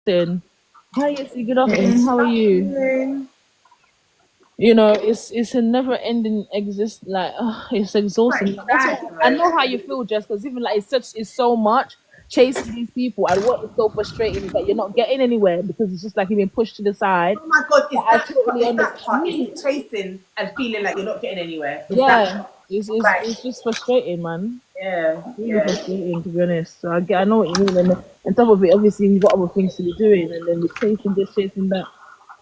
Then, hi, yes, good afternoon. Yes. How are you? Afternoon. It's a never ending exist. Like, it's But exhausting. it's That's sad what I though. know how you feel, Jess. Because even like it's so much chasing these people, and what is so frustrating is that you're not getting anywhere because it's just like you've been pushed to the side. Oh my god, But is I that part? totally Is that part? Is understand. it chasing and feeling like you're not getting anywhere? Is that Yeah, like it's just frustrating, man. yeah, Really yeah. frustrating, to be honest. So I know what you mean. And on top of it, obviously, you've got other things to be doing, and then we're chasing this, chasing that.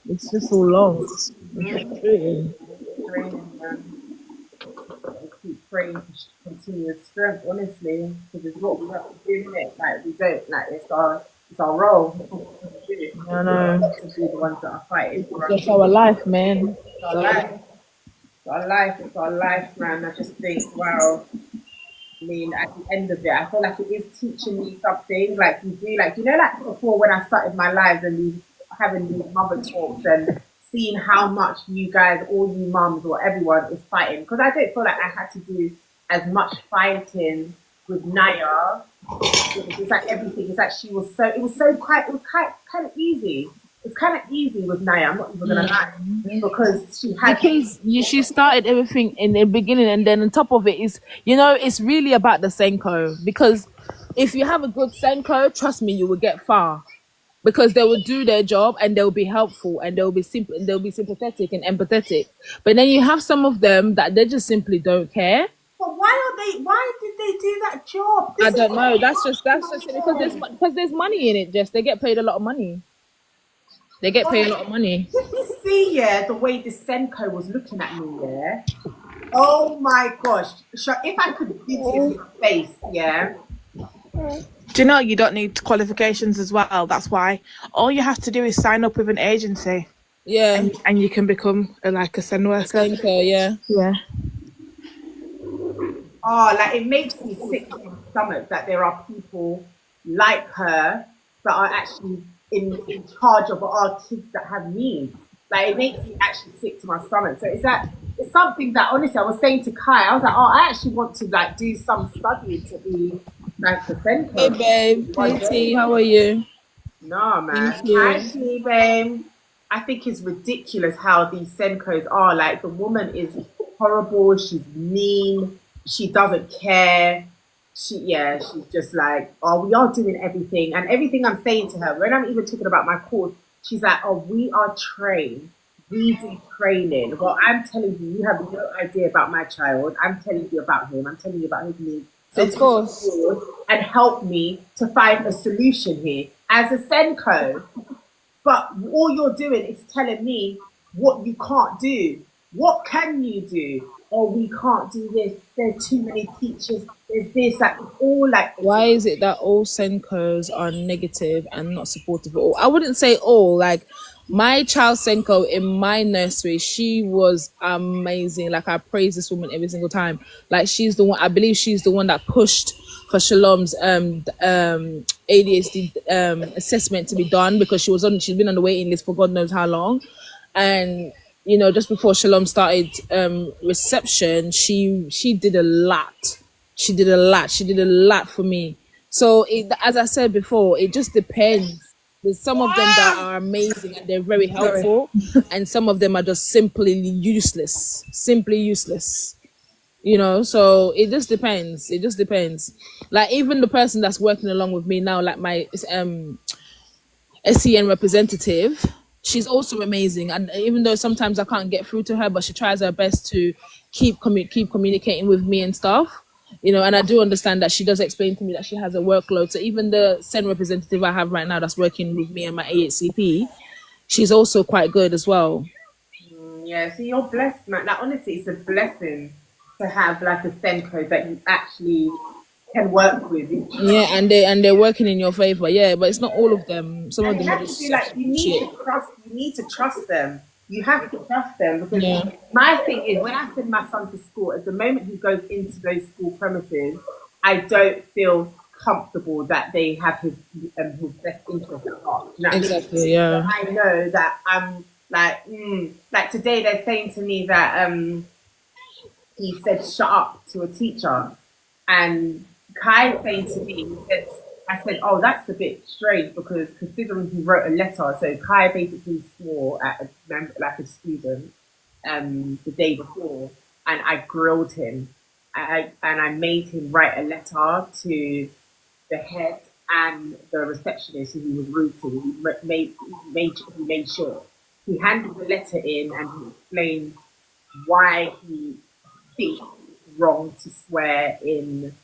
It's just so long. It's Mm, frustrating. it's draining, man. We keep praying for continuous strength, honestly, because it's what we have to do, isn't it? Like we don't like it's our role. It's what we have to do. I We've know. got to be the ones that are fighting It's for our just kids. our life, man. It's our So life. It's our life. It's our life, man. I just think, wow. I mean, at the end of it, I feel like it is teaching me something. Like you do, like like before when I started my lives and we having these mother talks and seeing how much you guys, all you mums or everyone is fighting. Because I don't feel like I had to do as much fighting with Naya. It's like everything. It's like she was so. It was so quite. It was quite kind of easy. It's kind of easy with Naya. I'm not even gonna lie because she had. because she started everything in the beginning, and then on top of it is, it's really about the Senko. Because if you have a good Senko, trust me, you will get far. Because they will do their job and they'll be helpful and they'll be sympathetic and empathetic. But then you have some of them that they just simply don't care. But why are they? Why did they do that job? I This is don't know. what That's just it. Because I'm because there's money in it. Just they get paid a lot of money. They get paid a lot of money. Did you see, yeah, the way the Senko was looking at me, yeah? Oh my gosh. If I could video his face, yeah. Do you know you don't need qualifications as well? That's why all you have to do is sign up with an agency, Yeah, and you can become like a send a worker. Senko. Yeah. Yeah. Oh, like it makes me sick to my stomach that there are people like her that are actually in charge of our kids that have needs. Like it makes me actually sick to my stomach. So it's something that honestly I was saying to Kai, I was like, oh, I actually want to like do some studying to be like a Hey Senko babe, one hey day. T, how are you? No, Thank man. Hi, you. babe. I think it's ridiculous how these Senkos are. Like, the woman is horrible. She's mean. She doesn't care. She's just like, oh, we are doing everything. And everything I'm saying to her, when I'm even talking about my course, she's like, oh, we are trained. We do training. Well, I'm telling you, you have no idea about my child. I'm telling you about him. I'm telling you about his needs. So Of take on course. board and help me to find a solution here as a Senko. But all you're doing is telling me what you can't do. What can you do? Oh, we can't do this. There's too many teachers. There's this, that. It's all like it's Why is it that all Senkos are negative and not supportive at all? I wouldn't say all. Like my child Senko in my nursery, she was amazing. Like I praise this woman every single time. Like she's the one. I believe she's the one that pushed for Shalom's ADHD assessment to be done because she's been on the waiting list for God knows how long, and just before Shalom started reception, she did a lot. She did a lot. She did a lot for me. So as I said before, it just depends. There's some of them that are amazing and they're very Sorry. helpful, and some of them are just simply useless. So it just depends. It just depends. Like even the person that's working along with me now, like my SEN representative, she's also amazing. And even though sometimes I can't get through to her, but she tries her best to keep communicating with me and stuff. And I do understand that she does explain to me that she has a workload. So even the SEN representative I have right now that's working with me and my AHCP, she's also quite good as well. yeah. So you're blessed, man. Like honestly, it's a blessing to have like a Senko that you actually can work with. Yeah, and they're working in your favor. Yeah, but it's not all of them. Some of And you them are have to just be like you need shit. to trust. You need to trust them. You have to trust them because Yeah. my thing is when I send my son to school, at the moment he goes into those school premises, I don't feel comfortable that they have his best interest at heart. You know what I mean? Exactly. So Yeah. I know that I'm like today they're saying to me that he said shut up to a teacher. And Kai saying to me, he said, I said, oh, that's a bit strange because considering he wrote a letter, so Kai basically swore at a member, like a student, the day before, and I grilled him. I made him write a letter to the head and the receptionist who he was rude to. He made sure he handed the letter in and he explained why he thinks it's wrong to swear in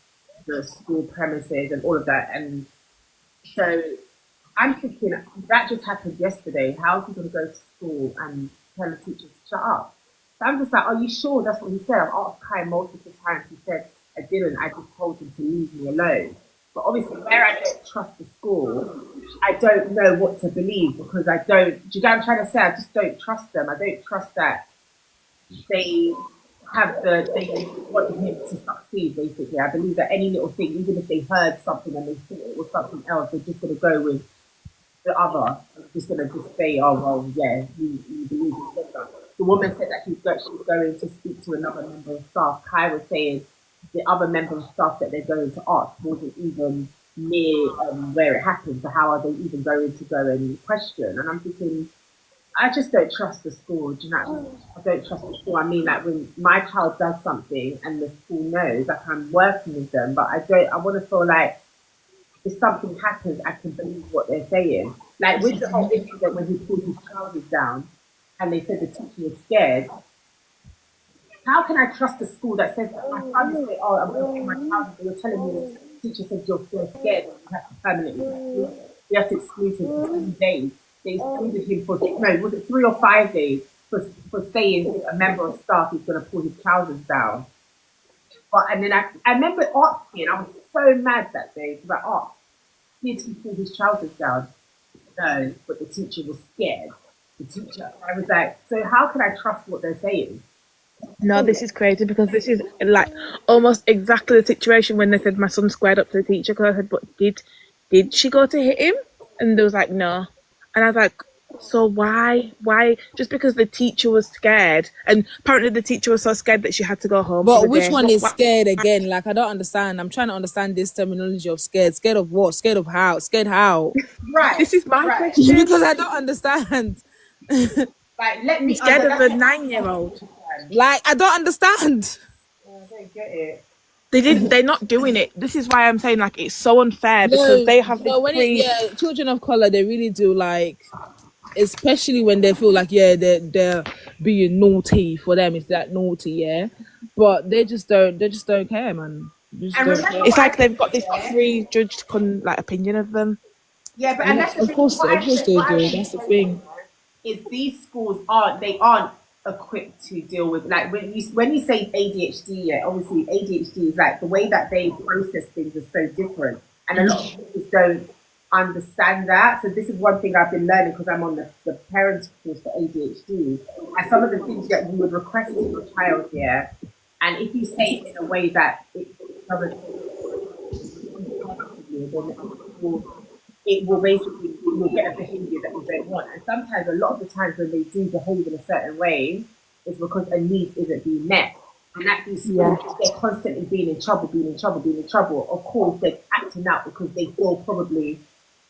the school premises and all of that. And so I'm thinking that just happened yesterday. How's he going to go to school and tell the teachers to shut up? So I'm just like, are you sure that's what he said? I've asked Kai multiple times. He said, I didn't. I just told him to leave me alone. But obviously, where I don't trust the school, I don't know what to believe because I don't. Do you know what I'm trying to say? I just don't trust them. I don't trust that they they want him to succeed, basically. I believe that any little thing, even if they heard something and they thought it was something else, they're just going to go with the other. They're just going to just say, oh, well, yeah, you believe he said that. The woman said that she was going to speak to another member of staff. Kai was saying the other member of staff that they're going to ask wasn't even near where it happened. So how are they even going to go and question? And I'm thinking, I just don't trust the school. Do you know what I mean? I don't trust the school. I mean, like when my child does something and the school knows, like I'm working with them, but I don't. I want to feel like if something happens, I can believe what they're saying. Like with the whole incident when he pulled his trousers down, and they said the teacher was scared. How can I trust a school that says that my son is saying, oh, I'm going to pull my trousers, and you're telling me the teacher said you're scared, and you have to permanently exclude, you have to exclude him for 3 days. They excluded him for no, was it 3 or 5 days for saying a member of staff is going to pull his trousers down. But and then I remember asking, I was so mad that day because I asked, did he pull his trousers down? No, but the teacher was scared. The teacher, I was like, so how can I trust what they're saying? No, this is crazy because this is like almost exactly the situation when they said my son squared up to the teacher because I said, but did she go to hit him? And they was like, no. And I was like, so why? Just because the teacher was scared, and apparently the teacher was so scared that she had to go home. But which one is scared again? Like I don't understand. I'm trying to understand this terminology of scared. Scared of what? Scared of how? Scared how? Right. This is my question because I don't understand. Like let me scared of a 9-year-old. Like I don't understand. I don't get it. They're not doing it. This is why I'm saying like it's so unfair because they have this children of color, they really do, like, especially when they feel like they're being naughty. For them it's that naughty, yeah, but they just don't care, man. It's like they've got this prejudged opinion of them. Yeah, but and that's of course they do. That's the thing. Is these schools aren't equipped to deal with, like, when you say ADHD, yeah, obviously ADHD is like the way that they process things is so different, and a lot of people don't understand that. So this is one thing I've been learning because I'm on the parents course for ADHD, and some of the things that you would request of your child, yeah, and if you say it in a way that it doesn't, it will basically, you'll get a behaviour that you don't want. And sometimes, a lot of the times when they do behave in a certain way, it's because a need isn't being met. And at these schools, they're constantly being in trouble. Of course, they're acting out because they feel probably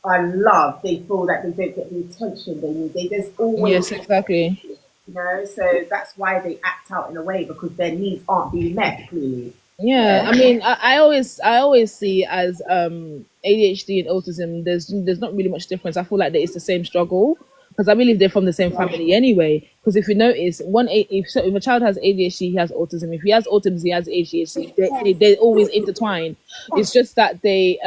unloved. They feel that they don't get the attention they need. They just always... Yes, exactly. You know, so that's why they act out in a way, because their needs aren't being met, clearly. Yeah, I mean, I always see as ADHD and autism, there's not really much difference. I feel like that it's the same struggle because I believe they're from the same family anyway. Because if you notice, if a child has ADHD, he has autism. If he has autism, he has ADHD. They always intertwine. It's just that they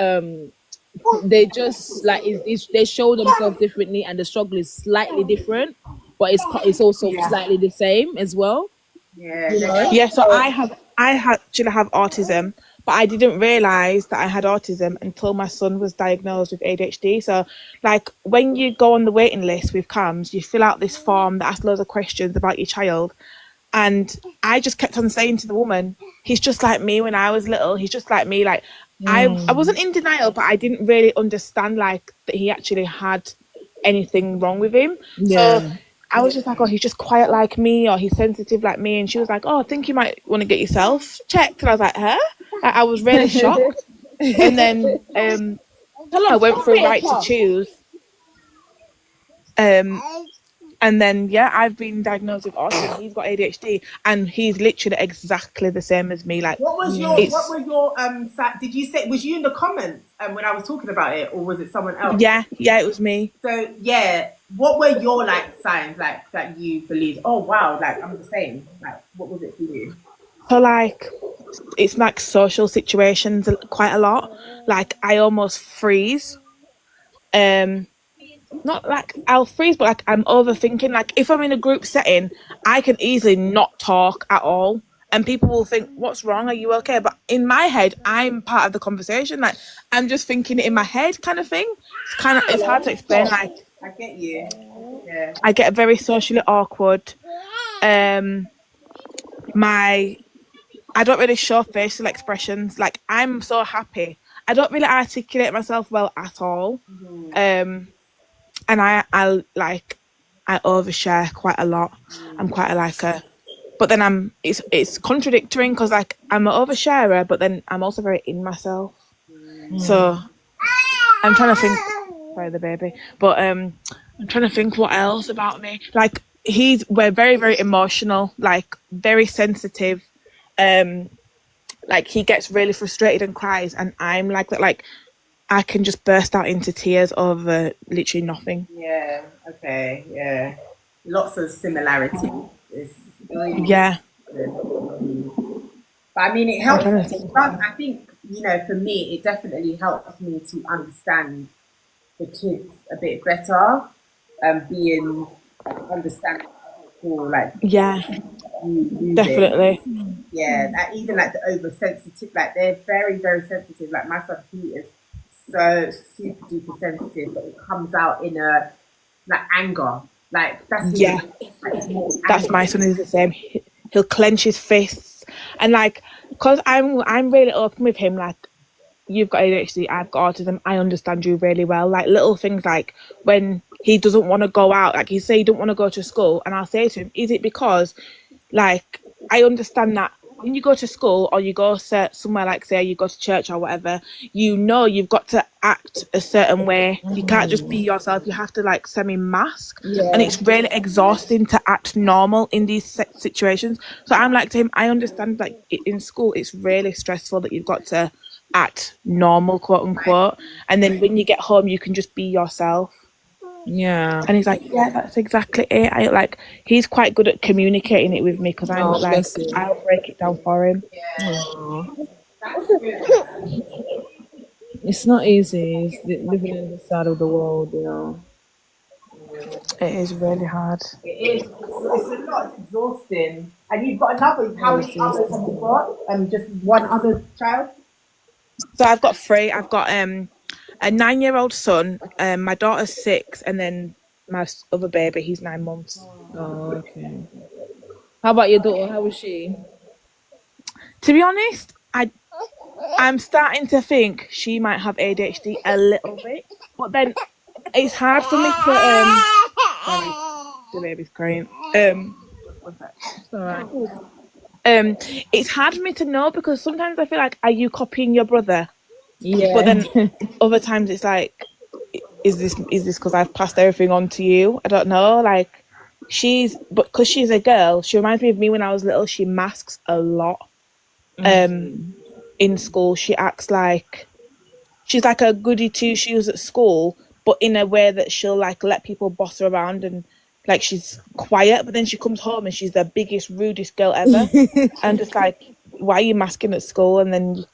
just like they show themselves differently, and the struggle is slightly different, but it's also slightly the same as well. Yeah. You know? Yeah. So I actually have autism, but I didn't realise that I had autism until my son was diagnosed with ADHD. So, like, when you go on the waiting list with CAMS, you fill out this form that asks loads of questions about your child. And I just kept on saying to the woman, he's just like me when I was little. He's just like me. Like, I wasn't in denial, but I didn't really understand, like, that he actually had anything wrong with him. Yeah. So I was just like, oh, he's just quiet like me, or he's sensitive like me. And she was like, oh, I think you might want to get yourself checked. And I was like, huh? I was really shocked. And then I went through right to choose. And then I've been diagnosed with autism. He's got ADHD, and he's literally exactly the same as me. Like, what were your did you say, was you in the comments when I was talking about it, or was it someone else? Yeah, it was me. So what were your like signs like that you believed, oh wow, like I'm the same? Like, what was it for you? So like, it's like social situations quite a lot. Like, I almost freeze. Not like I'll freeze, but like I'm overthinking. Like, if I'm in a group setting, I can easily not talk at all, and people will think, "What's wrong? Are you okay?" But in my head, I'm part of the conversation. Like, I'm just thinking it in my head, kind of thing. It's hard to explain. Like, I get you. Yeah. I get very socially awkward. I don't really show facial expressions. Like, I'm so happy. I don't really articulate myself well at all. And I overshare quite a lot. I'm quite but then it's contradicting, because like I'm an oversharer, but then I'm also very in myself. So I'm trying to think. Sorry, the baby. But I'm trying to think what else about me. Like, we're very, very emotional. Like, very sensitive. Like, he gets really frustrated and cries, and I'm like that. Like, I can just burst out into tears over literally nothing. Yeah. Okay. Yeah. Lots of similarities. It's really But I mean, it helps. I think, for me, it definitely helps me to understand the kids a bit better, being understanding like definitely. Even like the oversensitive, like they're very, very sensitive. Like my son, he is so super duper sensitive, but it comes out in a like anger. Like that's that's my son is the same. He'll clench his fists, and like, because I'm really open with him. Like, you've got ADHD, I've got autism, I understand you really well. Like, little things like when he doesn't want to go out, like, he say he don't want to go to school, and I'll say to him, is it because, like, I understand that when you go to school or you go somewhere, like say you go to church or whatever, you've got to act a certain way. You can't just be yourself. You have to like semi-mask, and it's really exhausting to act normal in these situations. So I'm like to him, I understand, like, in school it's really stressful that you've got to act normal, quote unquote, and then when you get home you can just be yourself. Yeah. And he's like, yeah, that's exactly it. He's quite good at communicating it with me, because I'm like, I'll break it down for him. It's not easy. It's living in this side of the world, It is really hard. It is. It's a lot. It's exhausting. And you've got another. How many others have you got? Just one other child. So I've got 3. I've got a 9-year-old son. My daughter's 6, and then my other baby, he's 9 months. Oh, okay. How about your daughter? How was she? To be honest, I'm starting to think she might have ADHD a little bit, but then it's hard for me to sorry, the baby's crying. All right. It's hard for me to know, because sometimes I feel like, are you copying your brother? Yeah. But then other times it's like, is this because I've passed everything on to you? I don't know. Like, because she's a girl, she reminds me of me when I was little. She masks a lot. In school, she acts like she's like a goody two shoes at school, but in a way that she'll like let people boss her around, and like she's quiet, but then she comes home and she's the biggest, rudest girl ever. And just like, why are you masking at school? And then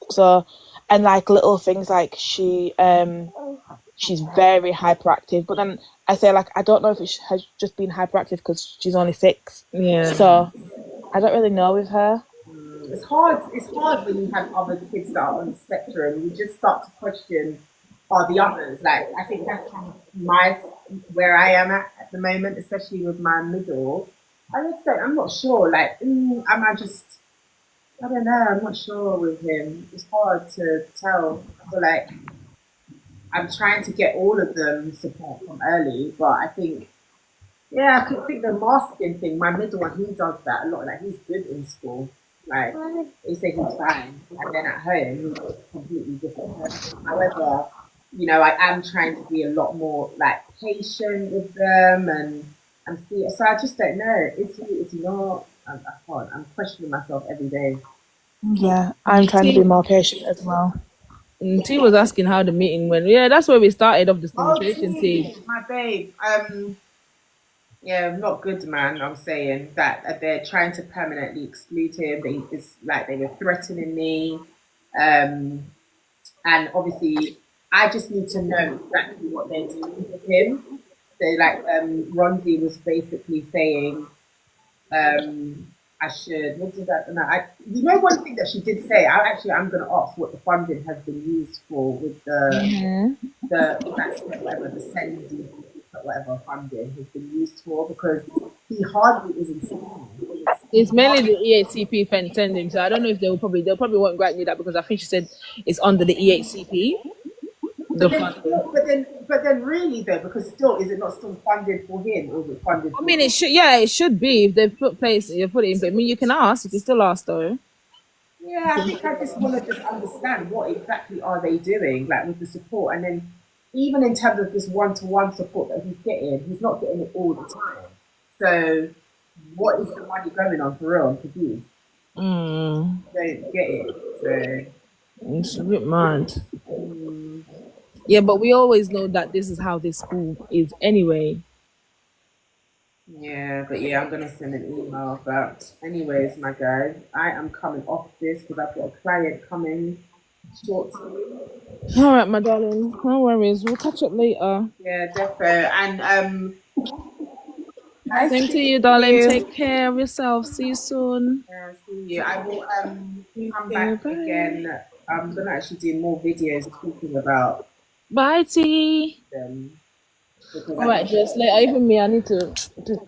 and like little things like she's very hyperactive, but then I say, like, I don't know if it has just been hyperactive because she's only 6. Yeah. So I don't really know with her. It's hard. It's hard when you have other kids that are on the spectrum. You just start to question, are the others? Like, I think that's kind of where I am at the moment, especially with my middle. I'm not sure. Like, I don't know. I'm not sure with him. It's hard to tell. I feel like I'm trying to get all of them support from early, but I think, I could think the masking thing. My middle one, he does that a lot. Like, he's good in school. Like, he said he's fine, and then at home he's a completely different person. However, you know, I am trying to be a lot more like patient with them and see. So I just don't know. Is he? Is he not? I can't. I'm questioning myself every day. Yeah, I'm trying to be T, more patient as well. T was asking how the meeting went. Yeah, that's where we started off this Oh, conversation, T. T, my babe. Yeah, not good, man. I'm saying that they're trying to permanently exclude him. It's like they were threatening me. Um, and obviously, I just need to know exactly what they're doing with him. So, like, Ronzi was basically saying, I should. What did that? No, you know, one thing that she did say. I'm going to ask what the funding has been used for with the whatever the send whatever funding has been used for because he hardly is in school. It's mainly the EHCP sending, so I don't know if they'll probably won't grant you that because I think she said it's under the EHCP. The But then, funding. but then, really though, because still, is it not still funded for him, or is it funded I for? mean, it should. Yeah, it should be if they put it in. But I mean, you can ask. You can still ask though. Yeah, I think I just want to just understand what exactly are they doing, like with the support, and then even in terms of this one-to-one support that he's not getting it all the time. So, what is the money going on for real? I'm confused. Mm, Don't get it. So. it's a bit mad. Mm, Yeah, but we always know that this is how this school is anyway. yeah, but yeah, I'm gonna send an email. But anyways, my guys, I am coming off this because I've got a client coming shortly. All right, my darling. No worries. We'll catch up later. Yeah, defo. And Nice Same to speaking you, to darling. you. Take care of yourself. See you soon. yeah, see you. I will You come too. back Bye. again. I'm gonna actually do more videos talking about Bye, T. them because All I right, think just like even me, I need to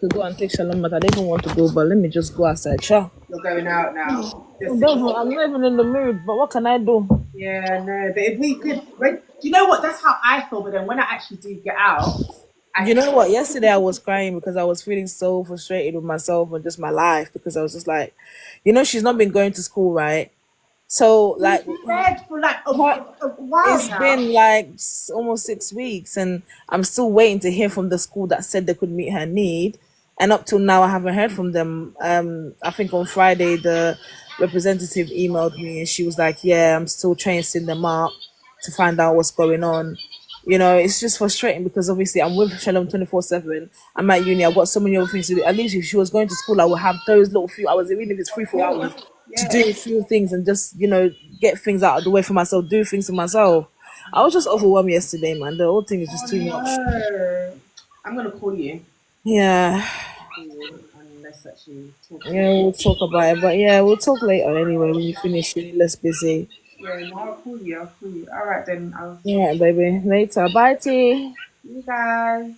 go and take Shalom, but I don't even want to go. But let me just go outside. Sure. you're going out now. Just I'm not even in the mood. But what can I do? yeah, no, but if we could, you know what? That's how I feel. But then when I actually do get out, I You know what? Yesterday I was crying because I was feeling so frustrated with myself and just my life because I was just like, she's not been going to school, right? So you like, said for like her, a while it's now. been like almost 6 weeks, and I'm still waiting to hear from the school that said they could meet her need. And up till now, I haven't heard from them. I think on Friday the representative emailed me, and she was like, "Yeah, I'm still chasing them up to find out what's going on." It's just frustrating because obviously I'm with Shalom 24/7. I'm at uni. I've got so many other things to do. At least if she was going to school, I would have those little few hours, even if it's three, Of 4 hours, course, to do yeah. a few things and just get things out of the way for myself, do things for myself. I was just overwhelmed yesterday, man. The whole thing is Oh just too much. no, I'm gonna call you. Yeah, Call you and let's actually talk yeah, about we'll it. talk about it. But yeah, we'll talk later anyway when you finish. You're less busy. Yeah, no, I'll call you. I'll call you. All right then. I'll All right, baby. Later. Bye, T. see you guys.